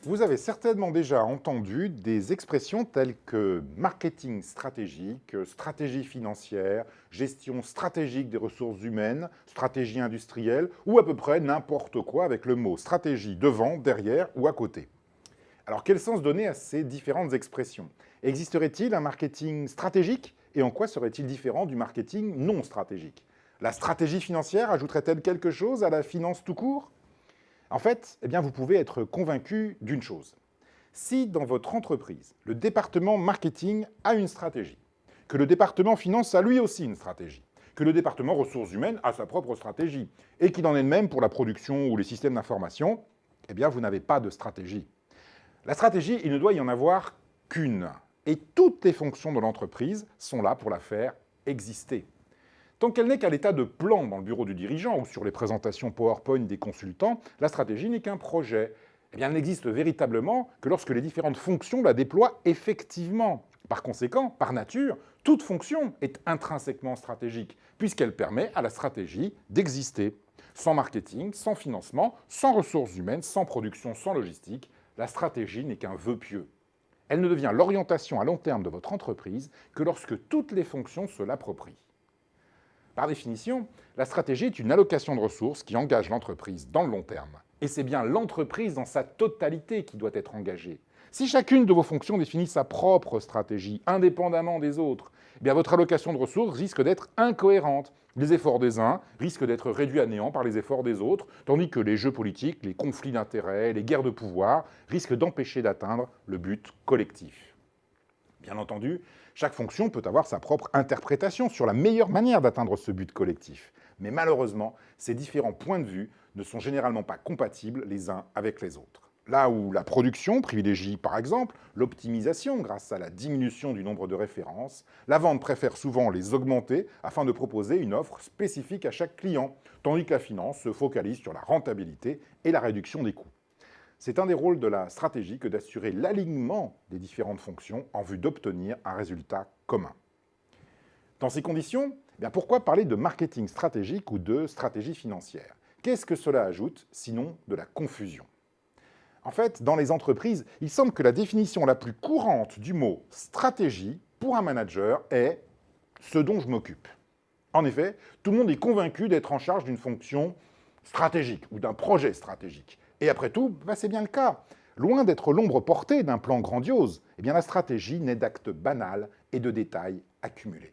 Vous avez certainement déjà entendu des expressions telles que marketing stratégique, stratégie financière, gestion stratégique des ressources humaines, stratégie industrielle, ou à peu près n'importe quoi avec le mot stratégie devant, derrière ou à côté. Alors quel sens donner à ces différentes expressions? Existerait-il un marketing stratégique et en quoi serait-il différent du marketing non stratégique? La stratégie financière ajouterait-elle quelque chose à la finance tout court? En fait, eh bien, vous pouvez être convaincu d'une chose. Si dans votre entreprise, le département marketing a une stratégie, que le département finance a lui aussi une stratégie, que le département ressources humaines a sa propre stratégie, et qu'il en est de même pour la production ou les systèmes d'information, eh bien, vous n'avez pas de stratégie. La stratégie, il ne doit y en avoir qu'une. Et toutes les fonctions de l'entreprise sont là pour la faire exister. Tant qu'elle n'est qu'à l'état de plan dans le bureau du dirigeant ou sur les présentations PowerPoint des consultants, la stratégie n'est qu'un projet. Eh bien, elle n'existe véritablement que lorsque les différentes fonctions la déploient effectivement. Par conséquent, par nature, toute fonction est intrinsèquement stratégique, puisqu'elle permet à la stratégie d'exister. Sans marketing, sans financement, sans ressources humaines, sans production, sans logistique, la stratégie n'est qu'un vœu pieux. Elle ne devient l'orientation à long terme de votre entreprise que lorsque toutes les fonctions se l'approprient. Par définition, la stratégie est une allocation de ressources qui engage l'entreprise dans le long terme. Et c'est bien l'entreprise dans sa totalité qui doit être engagée. Si chacune de vos fonctions définit sa propre stratégie, indépendamment des autres, eh bien votre allocation de ressources risque d'être incohérente. Les efforts des uns risquent d'être réduits à néant par les efforts des autres, tandis que les jeux politiques, les conflits d'intérêts, les guerres de pouvoir risquent d'empêcher d'atteindre le but collectif. Bien entendu, chaque fonction peut avoir sa propre interprétation sur la meilleure manière d'atteindre ce but collectif. Mais malheureusement, ces différents points de vue ne sont généralement pas compatibles les uns avec les autres. Là où la production privilégie par exemple l'optimisation grâce à la diminution du nombre de références, la vente préfère souvent les augmenter afin de proposer une offre spécifique à chaque client, tandis que la finance se focalise sur la rentabilité et la réduction des coûts. C'est un des rôles de la stratégie que d'assurer l'alignement des différentes fonctions en vue d'obtenir un résultat commun. Dans ces conditions, pourquoi parler de marketing stratégique ou de stratégie financière? Qu'est-ce que cela ajoute, sinon de la confusion? En fait, dans les entreprises, il semble que la définition la plus courante du mot stratégie pour un manager est « ce dont je m'occupe ». En effet, tout le monde est convaincu d'être en charge d'une fonction stratégique ou d'un projet stratégique. Et après tout, c'est bien le cas. Loin d'être l'ombre portée d'un plan grandiose, la stratégie n'est d'actes banals et de détails accumulés.